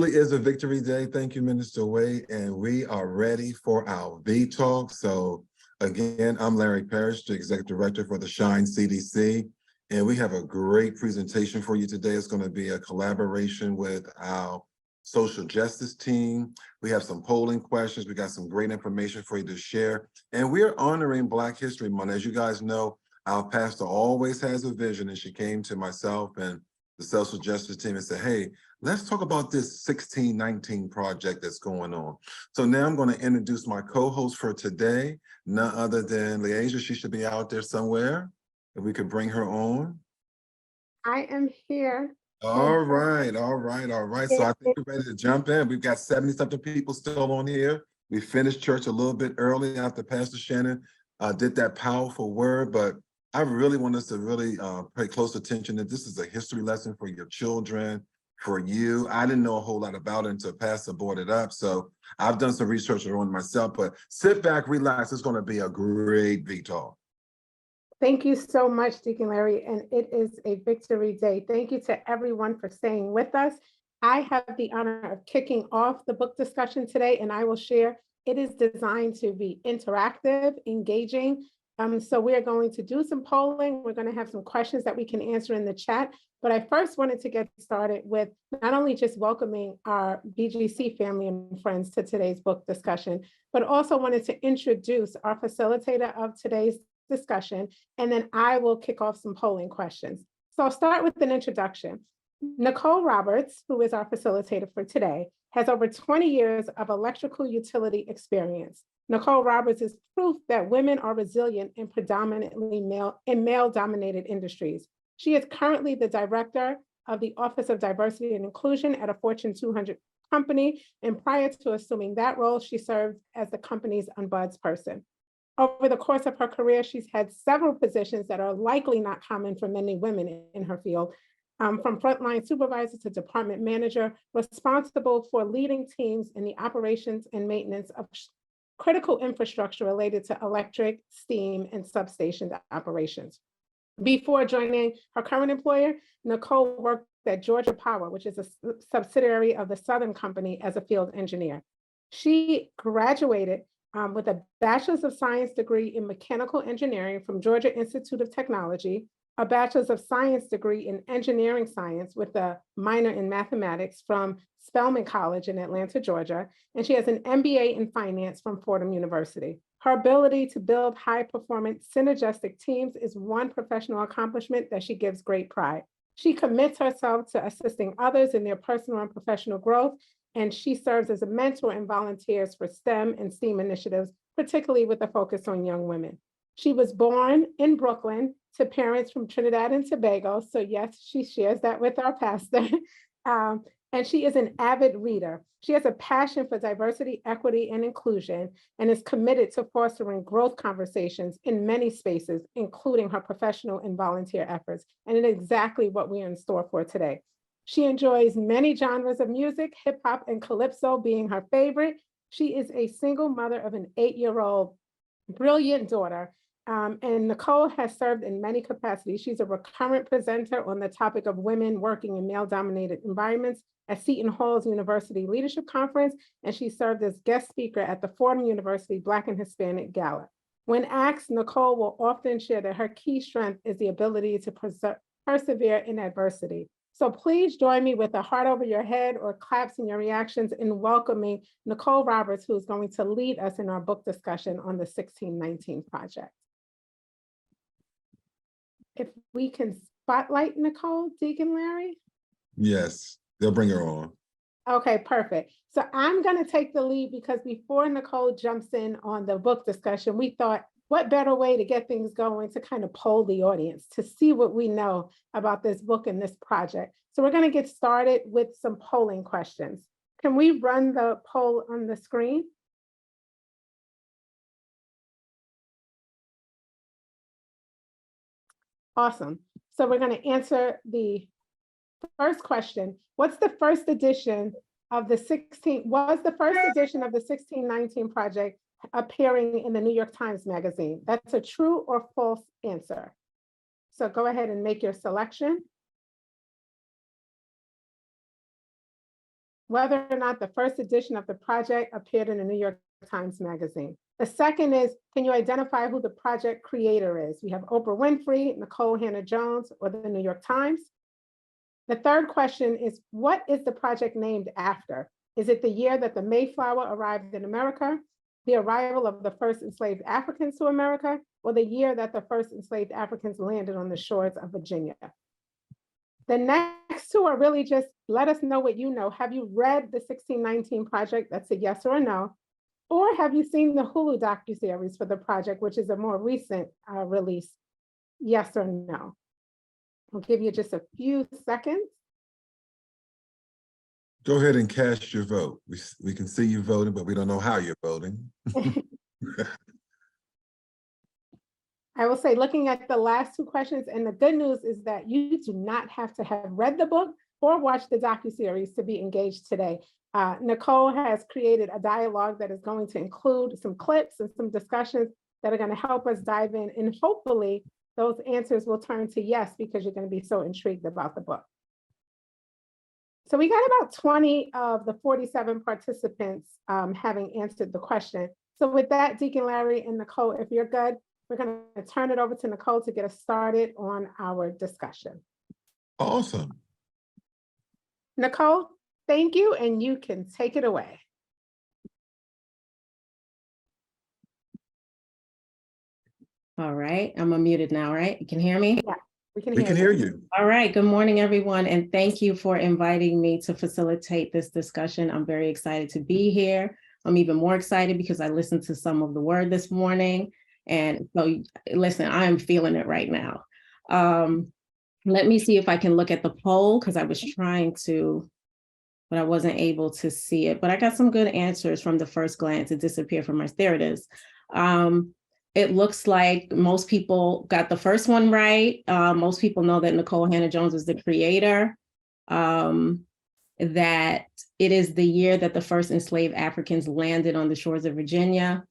truly is a victory day. Thank you, Minister Wade. And we are ready for our V Talk. So again, I'm Larry Parrish, the Executive Director for the Shine CDC. And we have a great presentation for you today. It's going to be a collaboration with our social justice team. We have some polling questions. We got some great information for you to share. And we're honoring Black History Month. As you guys know, our pastor always has a vision, and she came to myself and the social justice team and said, hey, let's talk about this 1619 project that's going on. So now I'm going to introduce my co-host for today, none other than Leasia. She should be out there somewhere. If we could bring her on. I am here. All right. So I think we're ready to jump in. We've got 70-something people still on here. We finished church a little bit early after Pastor Shannon did that powerful word, but I really want us to really pay close attention that this is a history lesson for your children, for you. I didn't know a whole lot about it until Pastor brought it up. So I've done some research on myself, but sit back, relax. It's going to be a great V-Talk. Thank you so much, Deacon Larry, and it is a victory day. Thank you to everyone for staying with us. I have the honor of kicking off the book discussion today, and I will share. It is designed to be interactive, engaging. So we are going to do some polling. We're going to have some questions that we can answer in the chat. But I first wanted to get started with not only just welcoming our VGC family and friends to today's book discussion, but also wanted to introduce our facilitator of today's discussion, and then I will kick off some polling questions. So I'll start with an introduction. Nicole Roberts, who is our facilitator for today, has over 20 years of electrical utility experience. Nicole Roberts is proof that women are resilient in predominantly male-dominated industries. She is currently the director of the Office of Diversity and Inclusion at a Fortune 200 company, and prior to assuming that role, she served as the company's ombudsperson. Over the course of her career, she's had several positions that are likely not common for many women in her field, from frontline supervisor to department manager, responsible for leading teams in the operations and maintenance of critical infrastructure related to electric, steam, and substation operations. Before joining her current employer, Nicole worked at Georgia Power, which is a subsidiary of the Southern Company, as a field engineer. She graduated with a Bachelor's of Science degree in Mechanical Engineering from Georgia Institute of Technology, a Bachelor's of Science degree in Engineering Science with a minor in Mathematics from Spelman College in Atlanta, Georgia, and she has an MBA in Finance from Fordham University. Her ability to build high-performance synergistic teams is one professional accomplishment that she gives great pride. She commits herself to assisting others in their personal and professional growth, and she serves as a mentor and volunteers for STEM and STEAM initiatives, particularly with a focus on young women. She was born in Brooklyn to parents from Trinidad and Tobago. So yes, she shares that with our pastor. And she is an avid reader. She has a passion for diversity, equity, and inclusion, and is committed to fostering growth conversations in many spaces, including her professional and volunteer efforts. And it's exactly what we're in store for today. She enjoys many genres of music, hip hop and calypso being her favorite. She is a single mother of an 8-year-old brilliant daughter. And Nicole has served in many capacities. She's a recurrent presenter on the topic of women working in male-dominated environments at Seton Hall's University Leadership Conference, and she served as guest speaker at the Fordham University Black and Hispanic Gala. When asked, Nicole will often share that her key strength is the ability to persevere in adversity. So please join me with a heart over your head or claps in your reactions in welcoming Nicole Roberts, who is going to lead us in our book discussion on the 1619 project. If we can spotlight Nicole, Deacon Larry? Yes, they'll bring her on. Okay, perfect. So I'm going to take the lead because before Nicole jumps in on the book discussion, we thought, what better way to get things going to kind of poll the audience to see what we know about this book and this project. So we're going to get started with some polling questions. Can we run the poll on the screen? Awesome. So we're going to answer the first question. What's the first edition of the 1619 project appearing in the New York Times Magazine? That's a true or false answer. So go ahead and make your selection. whether or not the first edition of the project appeared in the New York Times Magazine. The second is, can you identify who the project creator is? We have Oprah Winfrey, Nicole Hannah-Jones, or the New York Times. The third question is, what is the project named after? Is it the year that the Mayflower arrived in America, the arrival of the first enslaved Africans to America, or the year that the first enslaved Africans landed on the shores of Virginia? The next two are really just, let us know what you know. Have you read the 1619 Project? That's a yes or a no. Or have you seen the Hulu docuseries for the project, which is a more recent release? Yes or no. I'll give you just a few seconds. Go ahead and cast your vote. We can see you voting, but we don't know how you're voting. I will say, looking at the last two questions, and the good news is that you do not have to have read the book or watched the docuseries to be engaged today. Nicole has created a dialogue that is going to include some clips and some discussions that are going to help us dive in, and hopefully those answers will turn to yes, because you're going to be so intrigued about the book. So we got about 20 of the 47 participants having answered the question. So with that, Deacon Larry and Nicole, if you're good, we're going to turn it over to Nicole to get us started on our discussion. Awesome. Nicole, thank you, and you can take it away. All right, I'm unmuted now, right? You can hear me? Yeah, we can hear you. All right, good morning, everyone, and thank you for inviting me to facilitate this discussion. I'm very excited to be here. I'm even more excited because I listened to some of the word this morning, and so listen, I am feeling it right now. Let me see if I can look at the poll, because I was trying to, but I wasn't able to see it, but I got some good answers from the first glance. It disappeared from my, there it is. It looks like most people got the first one right. Most people know that Nicole Hannah-Jones is the creator, that it is the year that the first enslaved Africans landed on the shores of Virginia.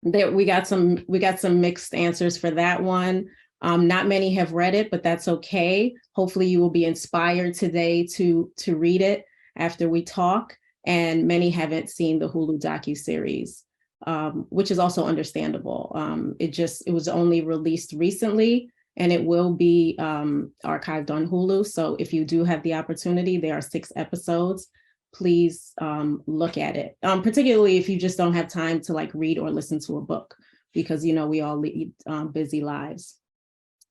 There, we got some mixed answers for that one. Not many have read it, but that's okay. Hopefully you will be inspired today to read it after we talk. And many haven't seen the Hulu docuseries, which is also understandable. It was only released recently, and it will be archived on Hulu. So if you do have the opportunity, there are 6 episodes. Please look at it, particularly if you just don't have time to like read or listen to a book, because we all lead busy lives.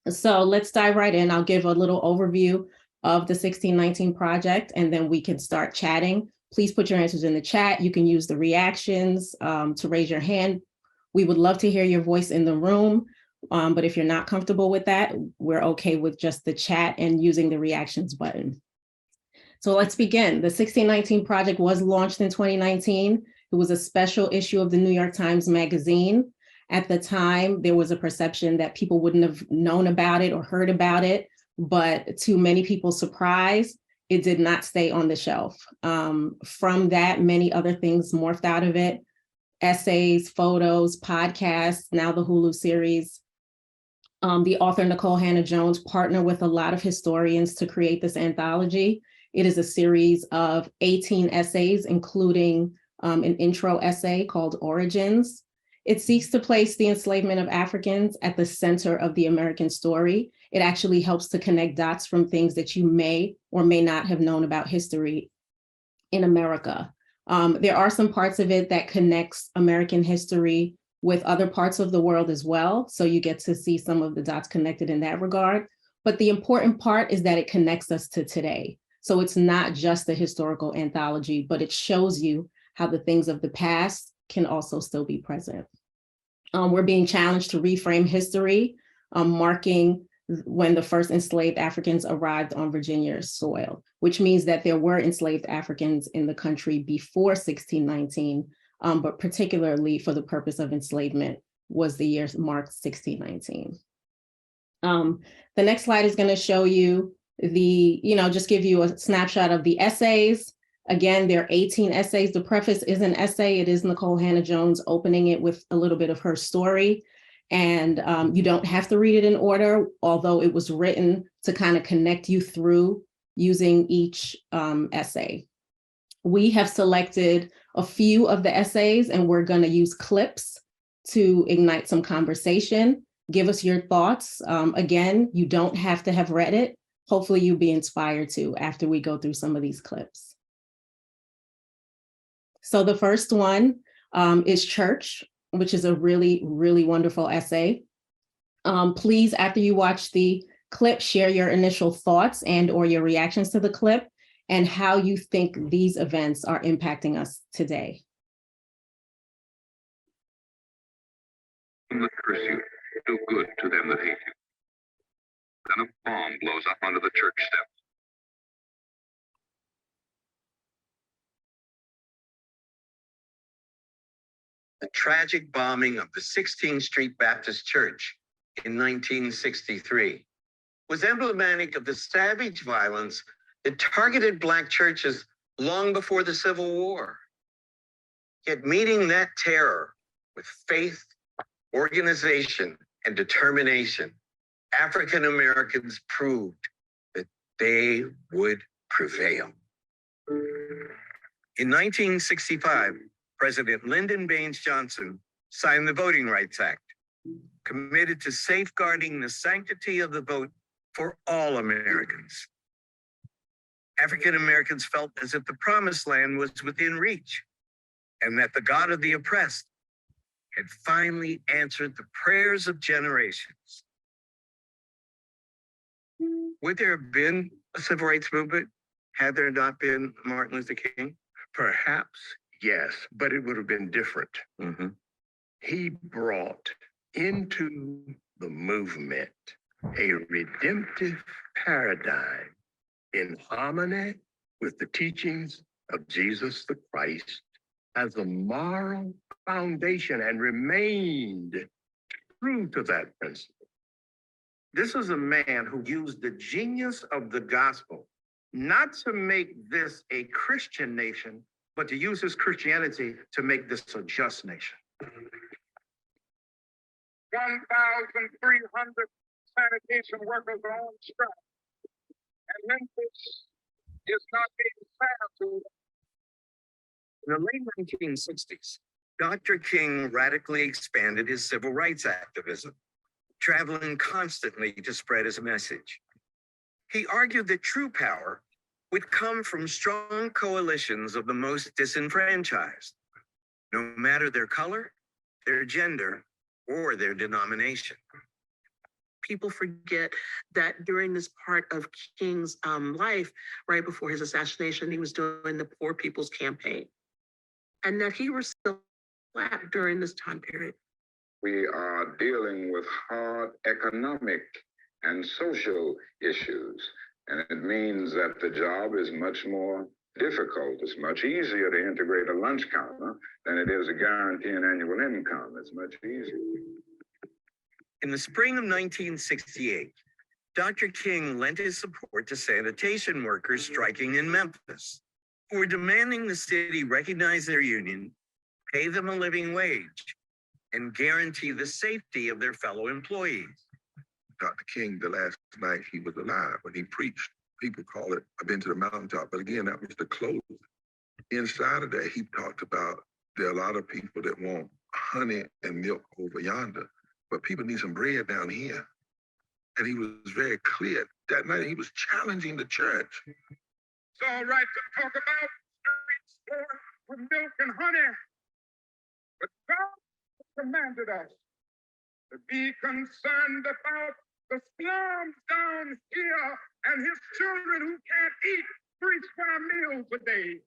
So let's dive right in. I'll give a little overview of the 1619 Project, and then we can start chatting. Please put your answers in the chat. You can use the reactions to raise your hand. We would love to hear your voice in the room, but if you're not comfortable with that, we're okay with just the chat and using the reactions button. So let's begin. The 1619 Project was launched in 2019. It was a special issue of the New York Times Magazine. At the time, there was a perception that people wouldn't have known about it or heard about it, but to many people's surprise, it did not stay on the shelf. From that, many other things morphed out of it: essays, photos, podcasts, now the Hulu series. The author Nicole Hannah-Jones partnered with a lot of historians to create this anthology. It is a series of 18 essays, including an intro essay called Origins. It seeks to place the enslavement of Africans at the center of the American story. It actually helps to connect dots from things that you may or may not have known about history in America. There are some parts of it that connects American history with other parts of the world as well. So you get to see some of the dots connected in that regard. But the important part is that it connects us to today. So it's not just a historical anthology, but it shows you how the things of the past can also still be present. We're being challenged to reframe history, marking when the first enslaved Africans arrived on Virginia's soil, which means that there were enslaved Africans in the country before 1619, but particularly for the purpose of enslavement was the year marked 1619. The next slide is going to show you just give you a snapshot of the essays. Again, there are 18 essays. The preface is an essay. It is Nicole Hannah-Jones opening it with a little bit of her story. And you don't have to read it in order, although it was written to kind of connect you through using each essay. We have selected a few of the essays, and we're going to use clips to ignite some conversation. Give us your thoughts. Again, you don't have to have read it. Hopefully you'll be inspired to after we go through some of these clips. So the first one is Church, which is a really, really wonderful essay. Please, after you watch the clip, share your initial thoughts and or your reactions to the clip and how you think these events are impacting us today. That curse you, do good to them that hate you. Then a bomb blows up onto the church steps. The tragic bombing of the 16th Street Baptist Church in 1963 was emblematic of the savage violence that targeted Black churches long before the Civil War. Yet meeting that terror with faith, organization, and determination, African Americans proved that they would prevail. In 1965, President Lyndon Baines Johnson signed the Voting Rights Act, committed to safeguarding the sanctity of the vote for all Americans. African Americans felt as if the promised land was within reach and that the God of the oppressed had finally answered the prayers of generations. Would there have been a civil rights movement had there not been Martin Luther King? Perhaps, yes, but it would have been different. Mm-hmm. He brought into the movement a redemptive paradigm in harmony with the teachings of Jesus the Christ as a moral foundation and remained true to that principle. This is a man who used the genius of the gospel not to make this a Christian nation, but to use his Christianity to make this a just nation. 1,300 sanitation workers are on strike, and Memphis is not being sanitized. In the late 1960s, Dr. King radically expanded his civil rights activism, traveling constantly to spread his message. He argued that true power would come from strong coalitions of the most disenfranchised, no matter their color, their gender, or their denomination. People forget that during this part of King's life, right before his assassination, he was doing the Poor People's Campaign, and that he was still Black during this time period. We are dealing with hard economic and social issues, and it means that the job is much more difficult. It's much easier to integrate a lunch counter than it is to guarantee an annual income. It's much easier. In the spring of 1968, Dr. King lent his support to sanitation workers striking in Memphis, who were demanding the city recognize their union, pay them a living wage, and guarantee the safety of their fellow employees. Dr. King, the last night he was alive, when he preached, people call it, I've been to the mountaintop, but again, that was the close. Inside of that, he talked about there are a lot of people that want honey and milk over yonder, but people need some bread down here. And he was very clear. That night he was challenging the church. It's all right to talk about streets stored with milk and honey, but God commanded us to be concerned about the slums down here and his children who can't eat 3 square meals a day.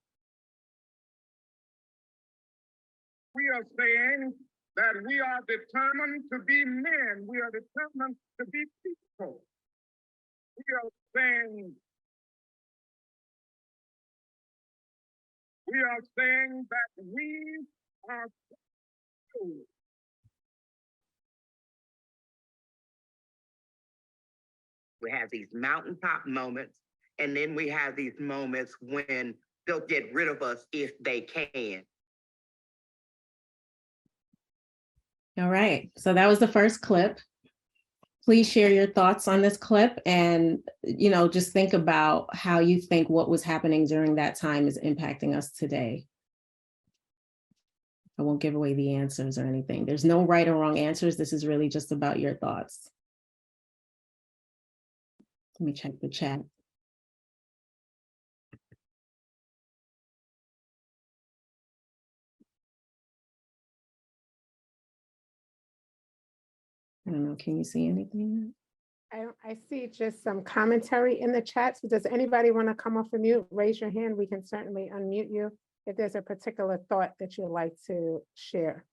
We are saying that we are determined to be men. We are determined to be people. We are saying that we are people. We have these mountaintop moments, and then we have these moments when they'll get rid of us if they can. All right, so that was the first clip. please share your thoughts on this clip and, just think about how you think what was happening during that time is impacting us today. I won't give away the answers or anything. There's no right or wrong answers. This is really just about your thoughts. Let me check the chat. I don't know, can you see anything? I see just some commentary in the chat. So does anybody want to come off of mute? Raise your hand. We can certainly unmute you if there's a particular thought that you'd like to share.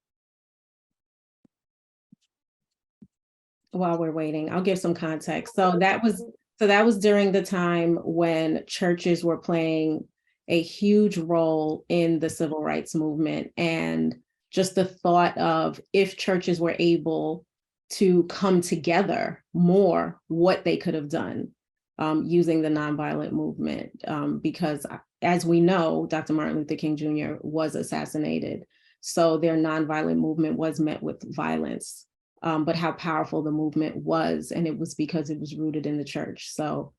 While we're waiting, I'll give some context. So that was during the time when churches were playing a huge role in the civil rights movement, and just the thought of if churches were able to come together more, what they could have done using the nonviolent movement, because as we know, Dr. Martin Luther King Jr. was assassinated. So their nonviolent movement was met with violence, but how powerful the movement was, and it was because it was rooted in the church. So,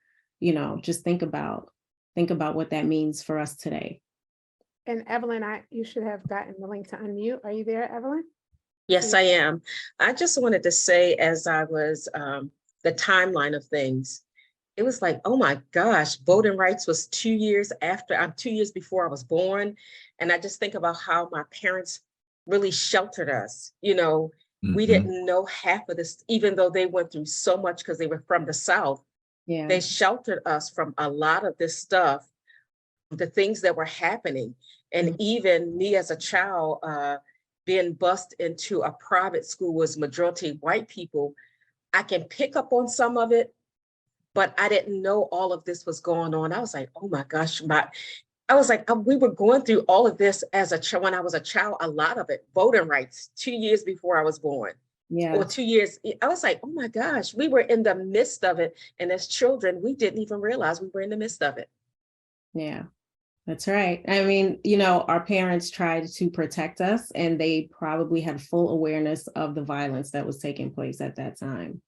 just think about what that means for us today. And Evelyn, you should have gotten the link to unmute. Are you there, Evelyn? Yes, I am. I just wanted to say, as I was the timeline of things, it was like, oh my gosh, voting rights was 2 years after, 2 years before I was born. And I just think about how my parents really sheltered us. We didn't know half of this, even though they went through so much because they were from the South. Yeah. They sheltered us from a lot of this stuff, the things that were happening. And even me as a child, being bused into a private school was majority white people, I can pick up on some of it, but I didn't know all of this was going on. I was like, oh my gosh, we were going through all of this as a child. When I was a child, a lot of it, voting rights, 2 years before I was born. Yeah. Or 2 years. I was like, oh my gosh, we were in the midst of it. And as children, we didn't even realize we were in the midst of it. Yeah. That's right. I mean, our parents tried to protect us, and they probably had full awareness of the violence that was taking place at that time.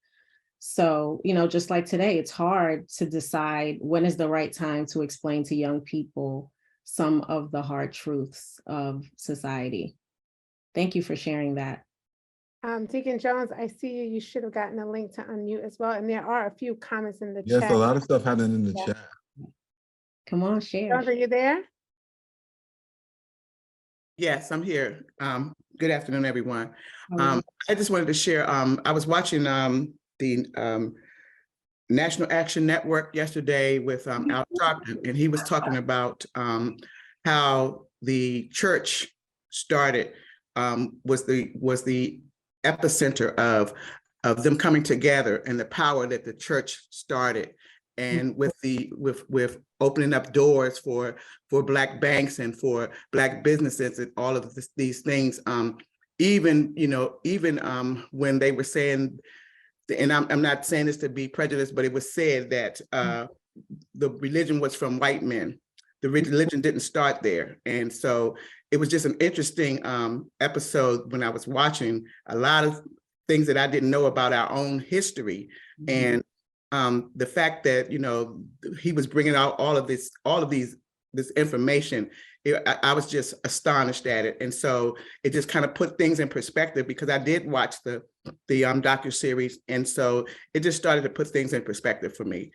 So, just like today, it's hard to decide when is the right time to explain to young people some of the hard truths of society. Thank you for sharing that. Deacon Jones, I see you. You should have gotten a link to unmute as well. And there are a few comments in the chat. Yes, a lot of stuff happening in the chat. Come on, share. Jones, are you there? Yes, I'm here. Good afternoon, everyone. I just wanted to share, I was watching the National Action Network yesterday with Al Sharpton, and he was talking about how the church started, was the epicenter of them coming together, and the power that the church started. And with opening up doors for Black banks and for Black businesses and all of these things, even when they were saying, and I'm not saying this to be prejudiced, but it was said that the religion was from white men. The religion didn't start there. And so it was just an interesting episode when I was watching a lot of things that I didn't know about our own history. And the fact that, he was bringing out all of this information, I was just astonished at it. And so it just kind of put things in perspective, because I did watch the docuseries. And so it just started to put things in perspective for me.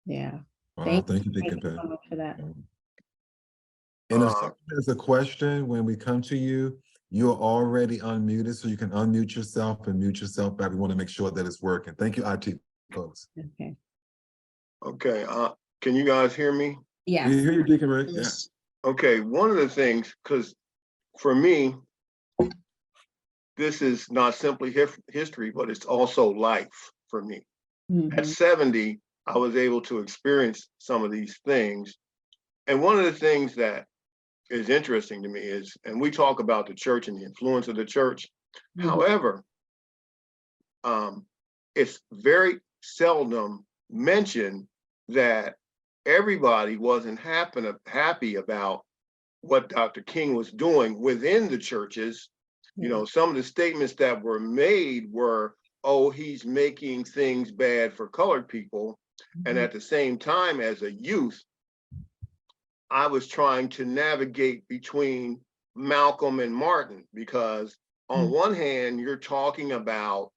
Yeah. Wow, thank you, Thank you so much for that. And if there's a question, when we come to you, you're already unmuted, so you can unmute yourself and mute yourself back. We want to make sure that it's working. Thank you, IT folks. Okay. Okay, can you guys hear me? Yes. You hear you, Deacon Rick? Yes. Yeah. Okay, one of the things, because for me, this is not simply history, but it's also life for me. At 70, I was able to experience some of these things. And one of the things that is interesting to me is, and we talk about the church and the influence of the church. However, it's very seldom mentioned that everybody wasn't happy about what Dr. King was doing within the churches. Some of the statements that were made were oh, he's making things bad for colored people. And at the same time, as a youth, I was trying to navigate between Malcolm and Martin, because on one hand, you're talking about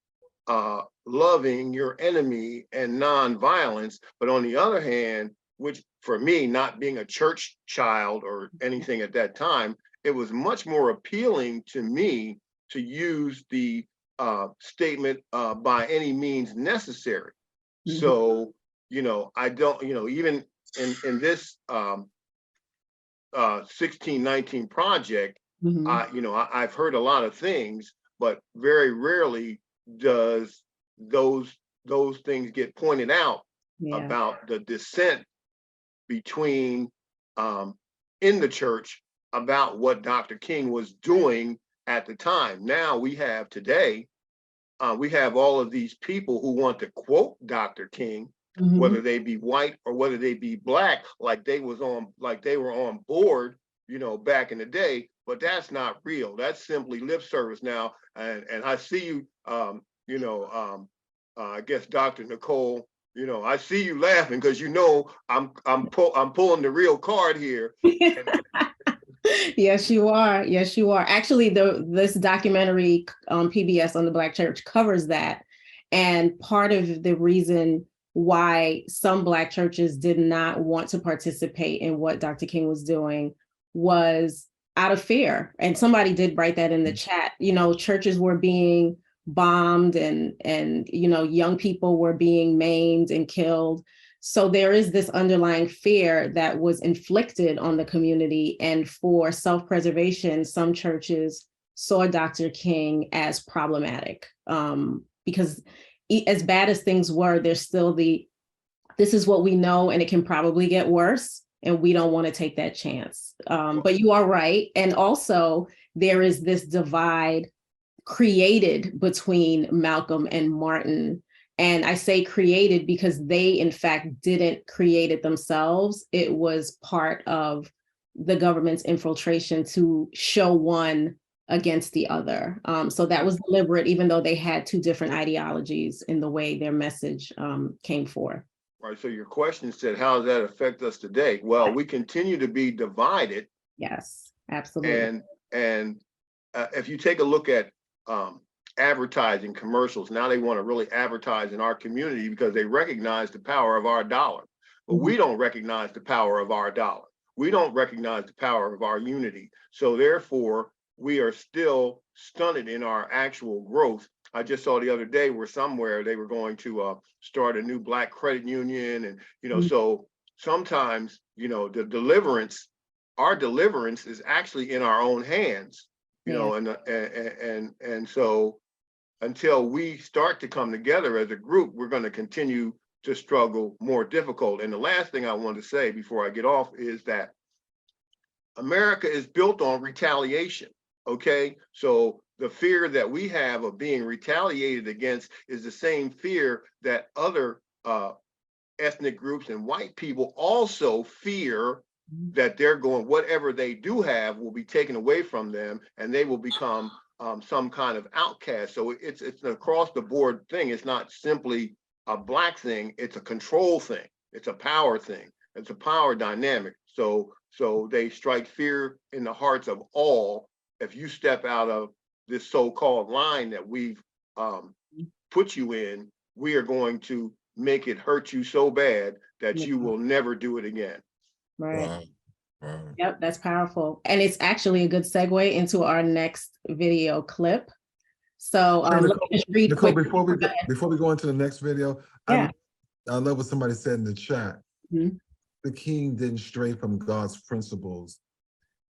loving your enemy and nonviolence, but on the other hand, which for me, not being a church child or anything at that time, it was much more appealing to me to use the statement by any means necessary. So, you know, I don't, you know, even in this 1619 project, you know, I've heard a lot of things, but very rarely does those things get pointed out about the dissent between in the church about what Dr. King was doing at the time. Now we have today, we have all of these people who want to quote Dr. King, whether they be white or whether they be black, like they were on board, you know, back in the day. But that's not real. That's simply lip service now. And I see you, you know, I guess Dr. Nicole, you know, I see you laughing because you know I'm pulling the real card here. Yes, you are. Yes, you are. Actually, this documentary on PBS on the Black Church covers that. And part of the reason why some Black churches did not want to participate in what Dr. King was doing was out of fear. And somebody did write that in the chat. You know, churches were being bombed and you know, young people were being maimed and killed. So there is this underlying fear that was inflicted on the community. And for self-preservation, some churches saw Dr. King as problematic because as bad as things were, there's still this is what we know and it can probably get worse. And we don't want to take that chance. But you are right. And also there is this divide created between Malcolm and Martin. And I say created because they, in fact, didn't create it themselves. It was part of the government's infiltration to show one against the other. So that was deliberate, even though they had two different ideologies in the way their message came forth. Right. So your question said, how does that affect us today? Well, we continue to be divided. Yes, absolutely. And if you take a look at advertising commercials, now they want to really advertise in our community because they recognize the power of our dollar. But we don't recognize the power of our dollar. We don't recognize the power of our unity. So therefore, we are still stunted in our actual growth. I just saw the other day where somewhere they were going to start a new Black credit union. And, you know, so sometimes, you know, our deliverance is actually in our own hands, you know, and so until we start to come together as a group, we're going to continue to struggle more difficult. And the last thing I want to say before I get off is that America is built on retaliation. Okay, so the fear that we have of being retaliated against is the same fear that other ethnic groups and white people also fear that they're going, whatever they do have will be taken away from them and they will become some kind of outcast. So it's an across the board thing. It's not simply a Black thing, it's a control thing. It's a power thing. It's a power dynamic. So they strike fear in the hearts of all. If you step out of this so-called line that we've put you in, we are going to make it hurt you so bad that you will never do it again. Right. Yep, that's powerful. And it's actually a good segue into our next video clip. So let me just read Nicole, quick. before we go into the next video, I love what somebody said in the chat. The King didn't stray from God's principles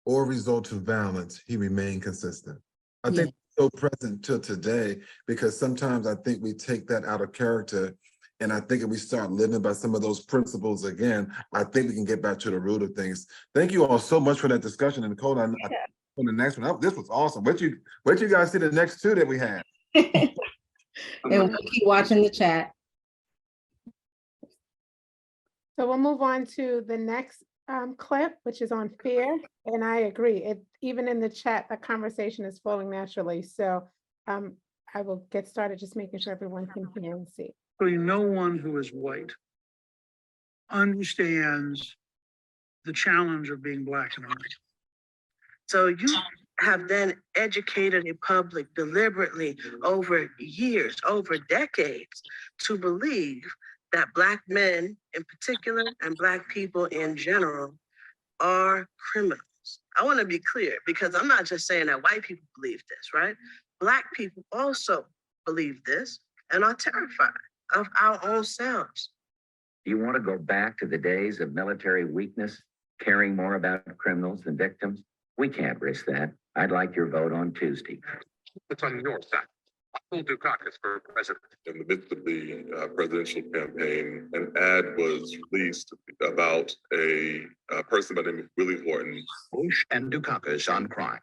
or resort to violence. He remained consistent. I think so present to today, because sometimes I think we take that out of character. And I think if we start living by some of those principles again, I think we can get back to the root of things. Thank you all so much for that discussion. And Nicole, on the next one, this was awesome. Wait you guys see the next two that we had. And we'll keep watching the chat. So we'll move on to the next clip, which is on fear. And I agree, even in the chat, the conversation is flowing naturally. So I will get started just making sure everyone can hear and see. No one who is white understands the challenge of being Black in America. So you have then educated a public deliberately over years, over decades, to believe that Black men in particular and Black people in general are criminals. I want to be clear, because I'm not just saying that white people believe this, right? Black people also believe this and are terrified of our own selves. Do you want to go back to the days of military weakness, caring more about criminals than victims? We can't risk that. I'd like your vote on Tuesday. It's on your side. Who'll do caucus for president? In the midst of the presidential campaign, an ad was released about a person by the name of Willie Horton. Bush and Dukakis on crime.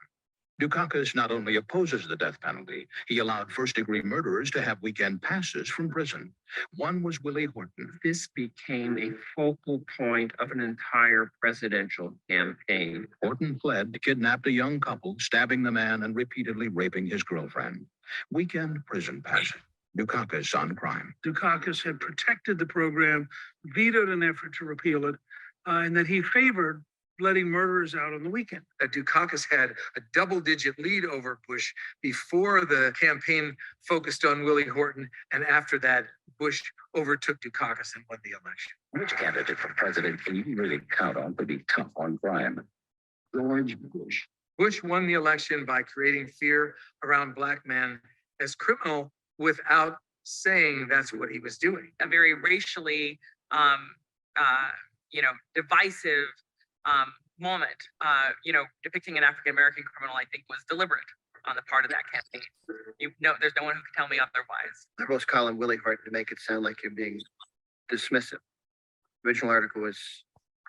Dukakis not only opposes the death penalty, he allowed first-degree murderers to have weekend passes from prison. One was Willie Horton. This became a focal point of an entire presidential campaign. Horton fled, kidnapped a young couple, stabbing the man and repeatedly raping his girlfriend. Weekend prison passes. Dukakis on crime. Dukakis had protected the program, vetoed an effort to repeal it, and that he favored letting murderers out on the weekend. Dukakis had a double-digit lead over Bush before the campaign focused on Willie Horton, and after that, Bush overtook Dukakis and won the election. Which candidate for president can you really count on to be tough on crime? George Bush. Bush won the election by creating fear around Black men as criminal without saying that's what he was doing. A very racially, divisive moment, depicting an African-American criminal, I think was deliberate on the part of that campaign. There's no one who can tell me otherwise. Liberals calling Willie Horton to make it sound like you're being dismissive. The original article was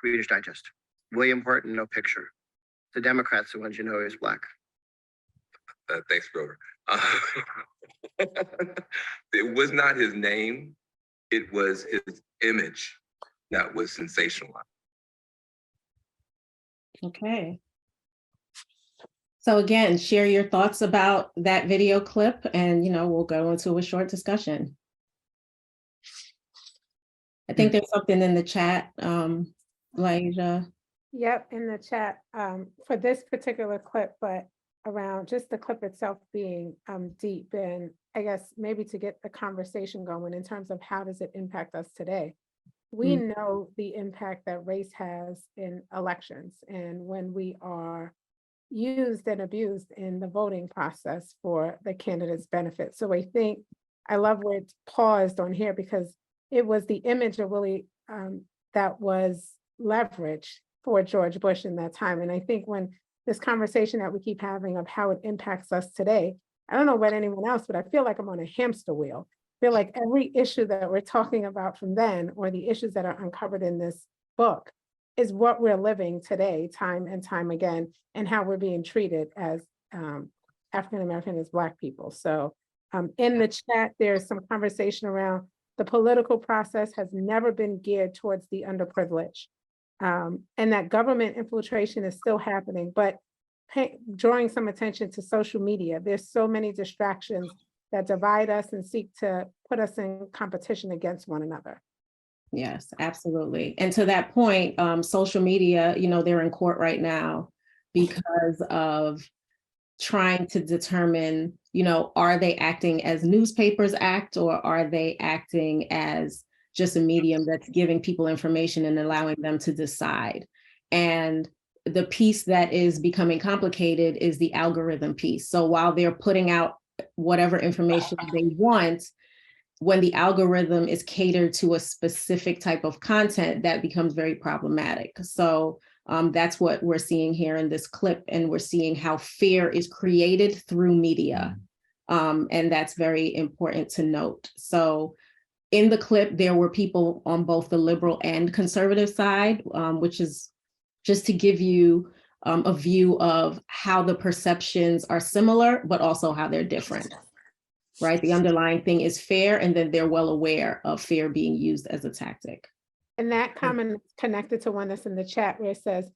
Reader's Digest. William Horton, no picture. The Democrats, the ones you know, is Black. Thanks, Grover. It was not his name. It was his image that was sensationalized. Okay. So again, share your thoughts about that video clip and, we'll go into a short discussion. I think there's something in the chat, Laisha. Yep, in the chat for this particular clip, but around just the clip itself being deep, and I guess maybe to get the conversation going in terms of how does it impact us today. We know the impact that race has in elections and when we are used and abused in the voting process for the candidate's benefit. So I love where it's paused on here because it was the image of Willie that was leveraged for George Bush in that time. And I think when this conversation that we keep having of how it impacts us today, I don't know about anyone else, but I feel like I'm on a hamster wheel. I feel like every issue that we're talking about from then, or the issues that are uncovered in this book, is what we're living today, time and time again, and how we're being treated as African-American, as Black people. So in the chat, there's some conversation around the political process has never been geared towards the underprivileged, and that government infiltration is still happening, but drawing some attention to social media. There's so many distractions that divide us and seek to put us in competition against one another. Yes, absolutely. And to that point, social media, they're in court right now because of trying to determine, are they acting as newspapers act, or are they acting as just a medium that's giving people information and allowing them to decide? And the piece that is becoming complicated is the algorithm piece. So while they're putting out whatever information they want, when the algorithm is catered to a specific type of content, that becomes very problematic. So that's what we're seeing here in this clip, and we're seeing how fear is created through media. And that's very important to note. So in the clip, there were people on both the liberal and conservative side, which is just to give you a view of how the perceptions are similar, but also how they're different, right? The underlying thing is fear, and then they're well aware of fear being used as a tactic. And that comment is connected to one that's in the chat where it says,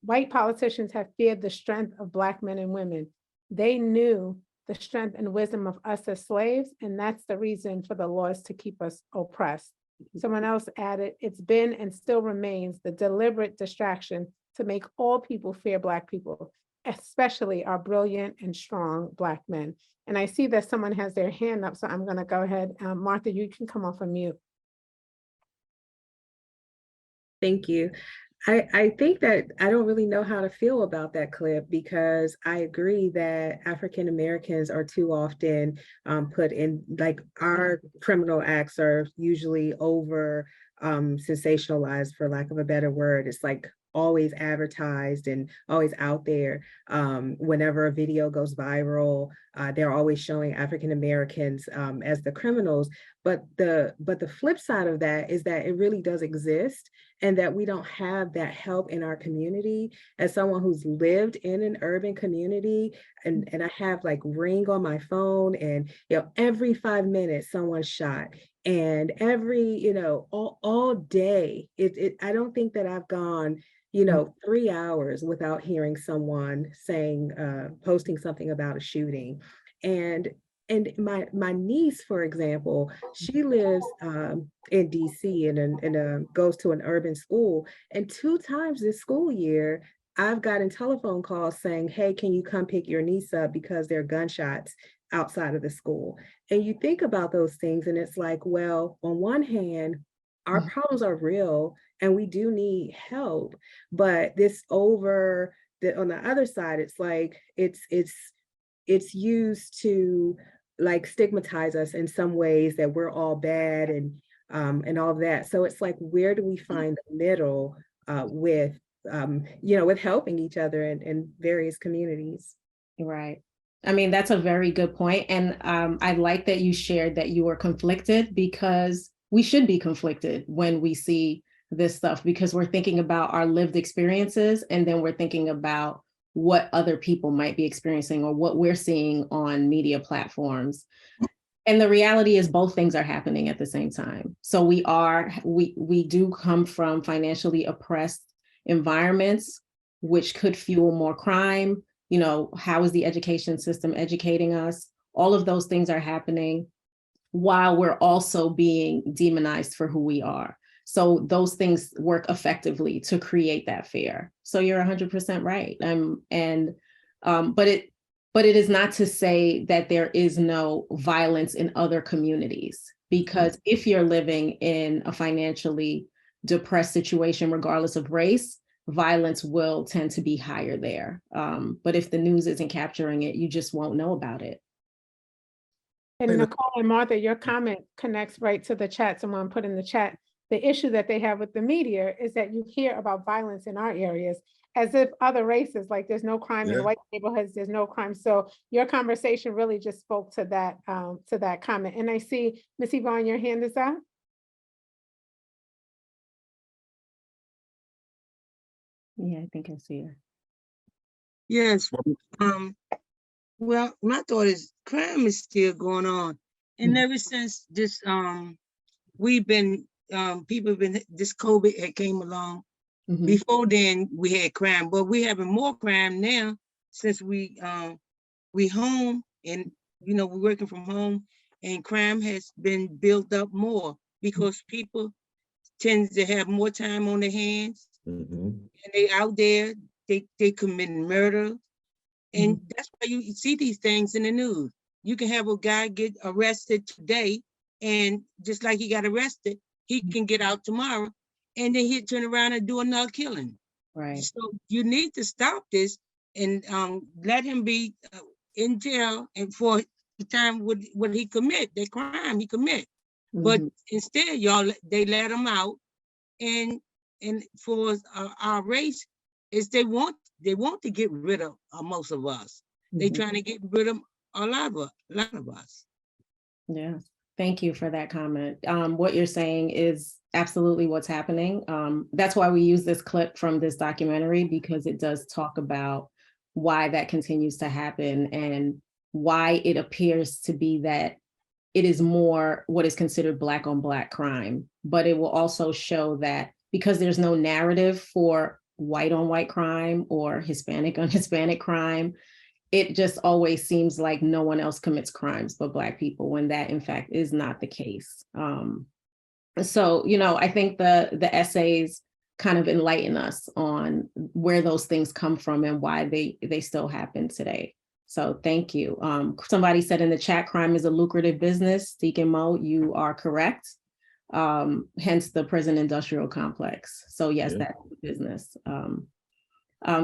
white politicians have feared the strength of Black men and women. They knew the strength and wisdom of us as slaves, and that's the reason for the laws to keep us oppressed. Someone else added, it's been and still remains the deliberate distraction to make all people fear Black people, especially our brilliant and strong Black men. And I see that someone has their hand up, so I'm going to go ahead. Martha, you can come off of mute. Thank you. I think that I don't really know how to feel about that clip, because I agree that African Americans are too often put in, like, our criminal acts are usually over sensationalized, for lack of a better word. It's like always advertised and always out there. Whenever a video goes viral, they're always showing African Americans as the criminals. But the flip side of that is that it really does exist, and that we don't have that help in our community. As someone who's lived in an urban community, and I have like Ring on my phone, and every 5 minutes someone's shot, and every all day. I don't think that I've gone 3 hours without hearing someone saying, posting something about a shooting. And my niece, for example, she lives in DC and goes to an urban school. And 2 times this school year, I've gotten telephone calls saying, hey, can you come pick your niece up because there are gunshots outside of the school? And you think about those things and it's like, well, on one hand, our problems are real and we do need help, but on the other side, it's like, it's used to like stigmatize us in some ways, that we're all bad and all of that. So it's like, where do we find the middle with helping each other in various communities? Right. I mean, that's a very good point. And I like that you shared that you were conflicted, because we should be conflicted when we see this stuff, because we're thinking about our lived experiences, and then we're thinking about what other people might be experiencing or what we're seeing on media platforms. And the reality is both things are happening at the same time. So we do come from financially oppressed environments, which could fuel more crime. How is the education system educating us? All of those things are happening while we're also being demonized for who we are. So those things work effectively to create that fear. So you're 100% right. But it is not to say that there is no violence in other communities, because if you're living in a financially depressed situation, regardless of race, violence will tend to be higher there. But if the news isn't capturing it, you just won't know about it. And Nicole and Martha, your comment connects right to the chat. Someone put in the chat, the issue that they have with the media is that you hear about violence in our areas as if other races, like there's no crime in white neighborhoods, there's no crime. So your conversation really just spoke to that comment. And I see, Ms. Yvonne, your hand is up. Yeah, I think I see her. Yes. Well, my thought is crime is still going on. And ever since this, we've been, people have been, this COVID had came along. Before then we had crime, but we having more crime now since we home and, we're working from home, and crime has been built up more because people tend to have more time on their hands. And they out there, they committing murder. And that's why you see these things in the news. You can have a guy get arrested today, and just like he got arrested, he can get out tomorrow, and then he'll turn around and do another killing. Right. So you need to stop this and let him be in jail and for the time what he commit, the crime he commit. But instead, they let him out, and for our race is they want to get rid of most of us. They trying to get rid of a lot of us. Yeah, thank you for that comment. What you're saying is absolutely what's happening. That's why we use this clip from this documentary, because it does talk about why that continues to happen and why it appears to be that it is more what is considered Black on Black crime. But it will also show that because there's no narrative for white on white crime or Hispanic on Hispanic crime, it just always seems like no one else commits crimes but Black people, when that in fact is not the case. So, I think the essays kind of enlighten us on where those things come from and why they still happen today. So thank you. Somebody said in the chat, crime is a lucrative business. Deacon Mo, you are correct. Hence the prison industrial complex. So yes, that's the business.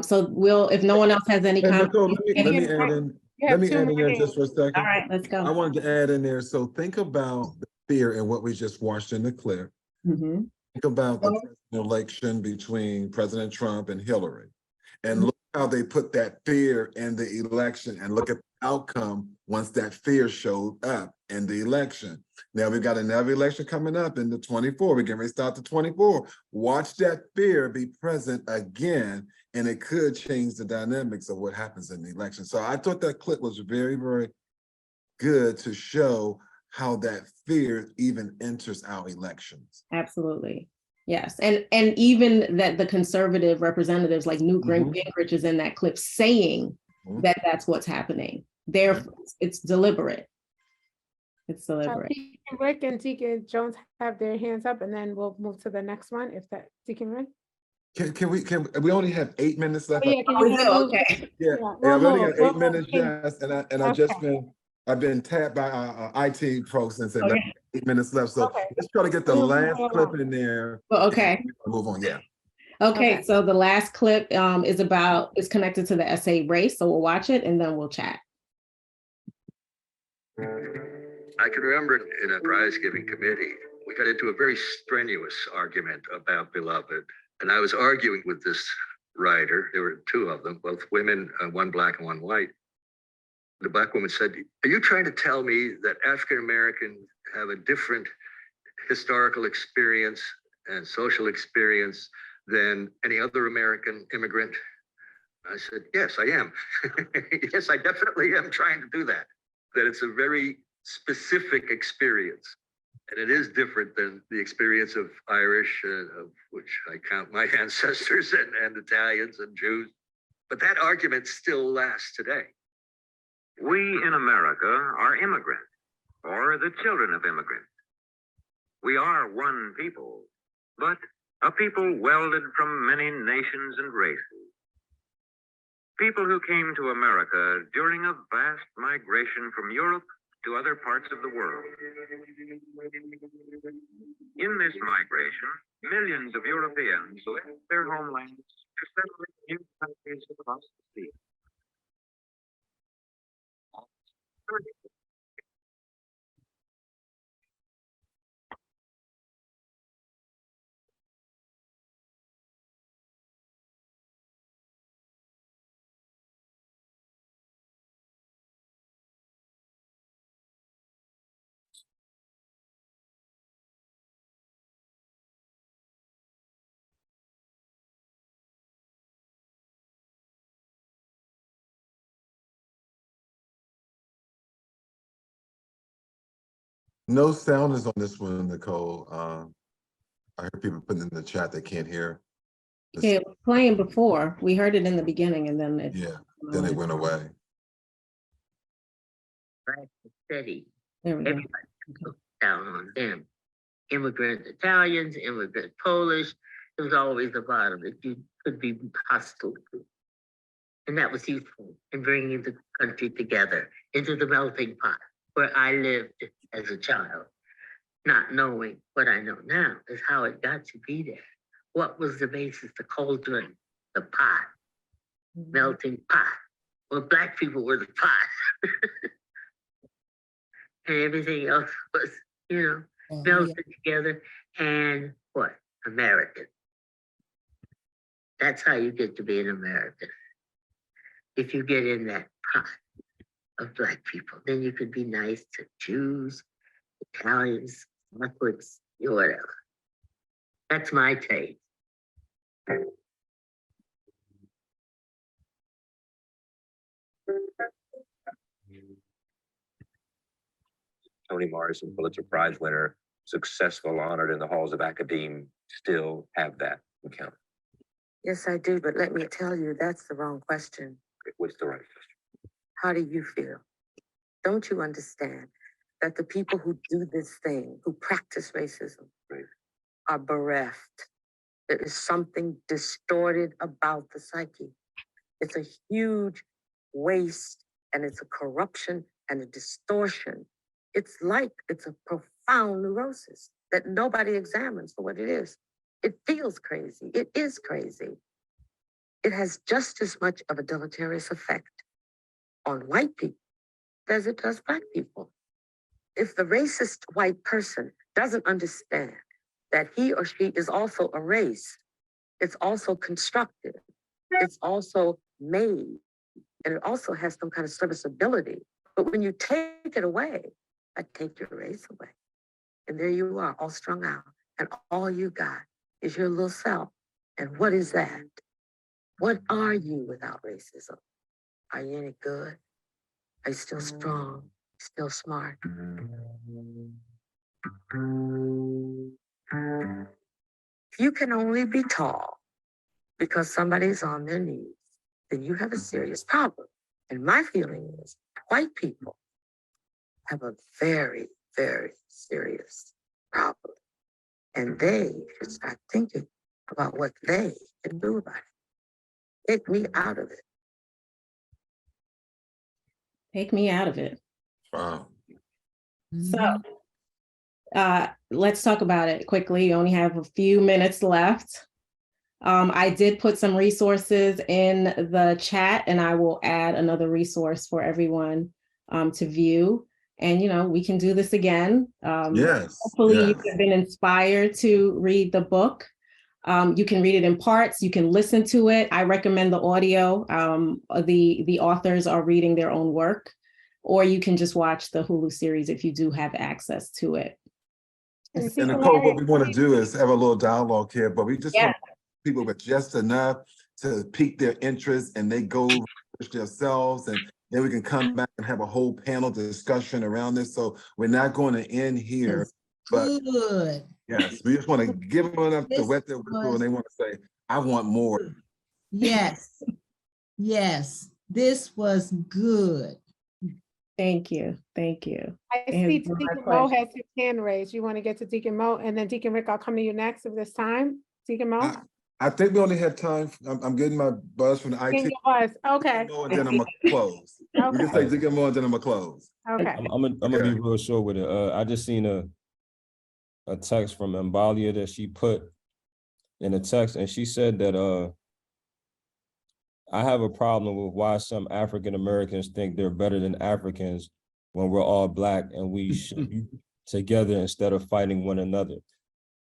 So if no one else has any Hey, comments. Nicole, let me add in. Let me add in there just for a second. All right, let's go. I wanted to add in there. So think about the fear and what we just watched in the clip. Mhm. Think about the presidential election between President Trump and Hillary. And look how they put that fear in the election, and look at the outcome once that fear showed up in the election. Now we've got another election coming up in the 24. We're getting ready to start the 24. Watch that fear be present again, and it could change the dynamics of what happens in the election. So I thought that clip was very, very good to show how that fear even enters our elections. Absolutely. Yes. And even that the conservative representatives like Newt Gingrich is in that clip saying that that's what's happening. It's deliberate. It's deliberate. Deacon Rick and Deacon Jones have their hands up, and then we'll move to the next one. If that, Deacon Rick? Can we only have 8 minutes left? Oh, yeah, can you move? Okay. Yeah, we'll I've only move. got 8 minutes, yes, and Okay. I've been tapped by our IT folks and said, Okay. 8 minutes left. So Okay. let's try to get the Move last clip along. in there. Okay. And move on, yeah. Okay, so the last clip is connected to the essay race. So we'll watch it and then we'll chat. I can remember in a prize-giving committee, we got into a very strenuous argument about Beloved. And I was arguing with this writer. There were two of them, both women, one Black and one white. The Black woman said, "Are you trying to tell me that African-Americans have a different historical experience and social experience than any other American immigrant?" I said, "Yes, I am." Yes, I definitely am trying to do that. That it's a very specific experience. And it is different than the experience of Irish, of which I count my ancestors, and Italians and Jews. But that argument still lasts today. We in America are immigrants, or the children of immigrants. We are one people, but a people welded from many nations and races. People who came to America during a vast migration from Europe to other parts of the world. In this migration, millions of Europeans left their homelands to settle in new countries across the sea. No sound is on this one, Nicole. I heard people putting in the chat they can't hear. Okay, it was playing before. We heard it in the beginning and then Then it went away. City. There we go. Everybody looked down on them. Immigrant Italians, immigrant Polish. It was always a bottom that you could be hostile to. And that was useful in bringing the country together into the melting pot where I lived as a child. Not knowing what I know now is how it got to be there. What was the basis, the cauldron, the pot, melting pot? Well, Black people were the pot. And everything else was, melted together. And what? American. That's how you get to be an American. If you get in that pot of Black people, then you could be nice to Jews, Italians, Catholics, whatever. That's my take. Toni Morrison, Pulitzer Prize winner, successful, honored in the halls of academe, still have that encounter? Yes, I do, but let me tell you, that's the wrong question. What's the right question? How do you feel? Don't you understand that the people who do this thing, who practice racism, are bereft? There is something distorted about the psyche. It's a huge waste, and it's a corruption and a distortion. It's a profound neurosis that nobody examines for what it is. It feels crazy. It is crazy. It has just as much of a deleterious effect on white people as it does Black people. If the racist white person doesn't understand that he or she is also a race, it's also constructed, it's also made, and it also has some kind of serviceability. But when you take it away, I take your race away. And there you are, all strung out. And all you got is your little self. And what is that? What are you without racism? Are you any good? Are you still strong? Still smart? If you can only be tall because somebody's on their knees, then you have a serious problem. And my feeling is white people have a very, very serious problem. And they should start thinking about what they can do about it. Take me out of it. Take me out of it. Wow. So let's talk about it quickly. You only have a few minutes left. I did put some resources in the chat, and I will add another resource for everyone to view. And, you know, we can do this again. Yes. Hopefully Yes. you have been inspired to read the book. You can read it in parts. You can listen to it. I recommend the audio. The authors are reading their own work, or you can just watch the Hulu series if you do have access to it. And Nicole, what we want to do is have a little dialogue here, but we just want people with just enough to pique their interest, and they go research themselves, and then we can come back and have a whole panel discussion around this. So we're not going to end here, but good. Yes, we just want to give them enough to wet their whistle, and they want to say, I want more. Yes. Yes, this was good. Thank you. Thank you. I see Deacon Mo has his hand raised. You want to get to Deacon Mo, and then Deacon Rick, I'll come to you next if there's time. Deacon Mo? I think we only have time. I'm getting my buzz from the IT. Getting your buzz. Okay. And then I'm gonna close. Okay. We can say Deacon Mo, and then I'm gonna close. Okay. I'm gonna be real short with it. I just seen a text from Mbalia that she put in a text, and she said that I have a problem with why some African Americans think they're better than Africans when we're all Black and we should be together instead of fighting one another.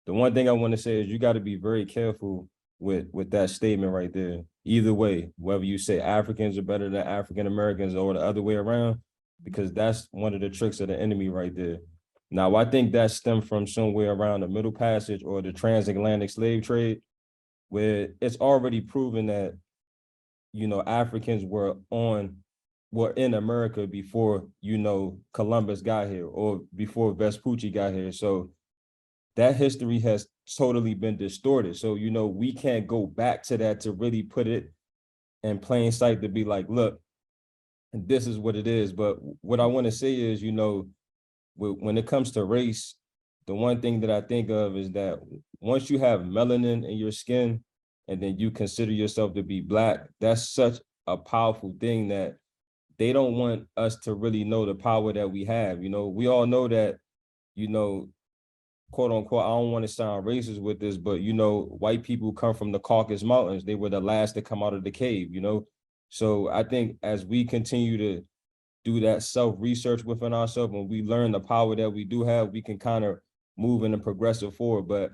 The one thing I want to say is you got to be very careful with that statement right there. Either way, whether you say Africans are better than African Americans or the other way around, because that's one of the tricks of the enemy right there. Now, I think that stemmed from somewhere around the Middle Passage or the transatlantic slave trade, where it's already proven that, you know, Africans were in America before, you know, Columbus got here or before Vespucci got here. So that history has totally been distorted. So, you know, we can't go back to that to really put it in plain sight to be like, look, this is what it is. But what I want to say is, you know, when it comes to race, the one thing that I think of is that once you have melanin in your skin and then you consider yourself to be Black, that's such a powerful thing that they don't want us to really know the power that we have. You know, we all know that, you know, quote unquote, I don't want to sound racist with this, but, you know, white people come from the Caucasus Mountains. They were the last to come out of the cave, you know? So I think as we continue to do that self-research within ourselves, when we learn the power that we do have, we can kind of move in a progressive forward. But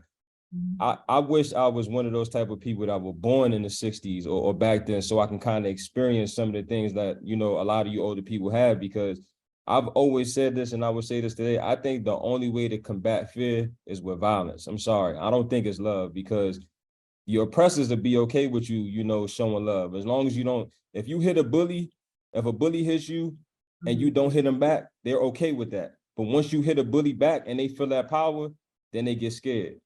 I wish I was one of those type of people that were born in the 60s or back then, so I can kind of experience some of the things that, you know, a lot of you older people have, because I've always said this, and I would say this today, I think the only way to combat fear is with violence. I'm sorry. I don't think it's love, because your oppressors will be okay with you, you know, showing love. As long as you don't, if you hit a bully, if a bully hits you and you don't hit them back, they're okay with that. But once you hit a bully back and they feel that power, then they get scared.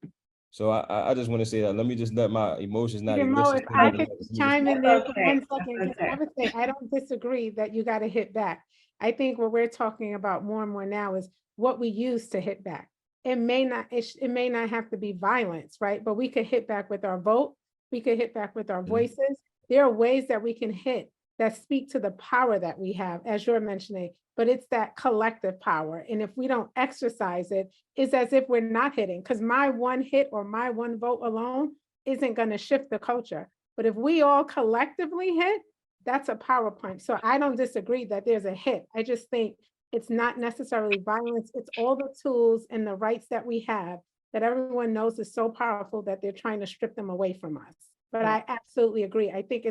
So I just want to say that. Let me just let my emotions not Mo, elicit. if I could just chime in there for Okay, 1 second, because okay. I would say I don't disagree that you got to hit back. I think what we're talking about more and more now is what we use to hit back. It may not have to be violence, right? But we could hit back with our vote. We could hit back with our voices. There are ways that we can hit that speak to the power that we have, as you're mentioning, but it's that collective power. And if we don't exercise it, it's as if we're not hitting, because my one hit or my one vote alone isn't going to shift the culture. But if we all collectively hit, that's a power punch. So I don't disagree that there's a hit. I just think it's not necessarily violence. It's all the tools and the rights that we have that everyone knows is so powerful that they're trying to strip them away from us. But I absolutely agree. I think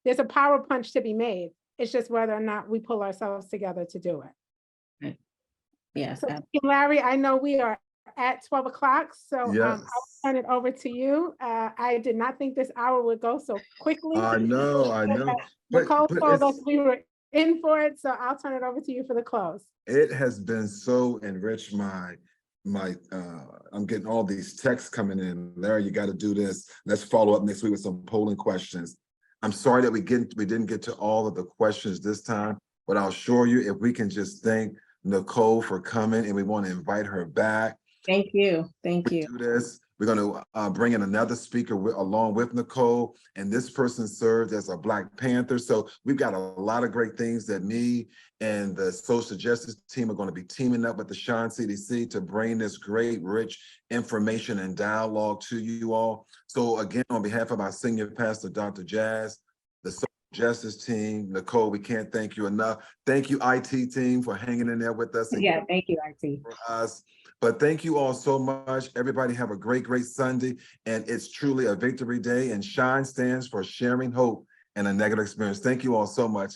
there's a power punch to be made. It's just whether or not we pull ourselves together to do it. Yes. So Larry, I know we are at 12 o'clock, so Yes. I'll turn it over to you. I did not think this hour would go so quickly. I know. Nicole But told us it's, we were in for it, so I'll turn it over to you for the close. it has been so enriched I'm getting all these texts coming in. Larry, you got to do this. Let's follow up next week with some polling questions. I'm sorry that we didn't get to all of the questions this time, but I'll assure you, if we can just thank Nicole for coming, and we want to invite her back. Thank you. Thank you. Do this. We're going to bring in another speaker along with Nicole, and this person served as a Black Panther. So we've got a lot of great things that me and the social justice team are going to be teaming up with the Shine CDC to bring this great, rich information and dialogue to you all. So again, on behalf of our senior pastor, Dr. Jazz, the social justice team, Nicole, we can't thank you enough. Thank you, IT team, for hanging in there with us. Yeah, thank you, IT. For us. But thank you all so much. Everybody have a great, great Sunday. And it's truly a victory day. And SHINE stands for sharing hope and a negative experience. Thank you all so much.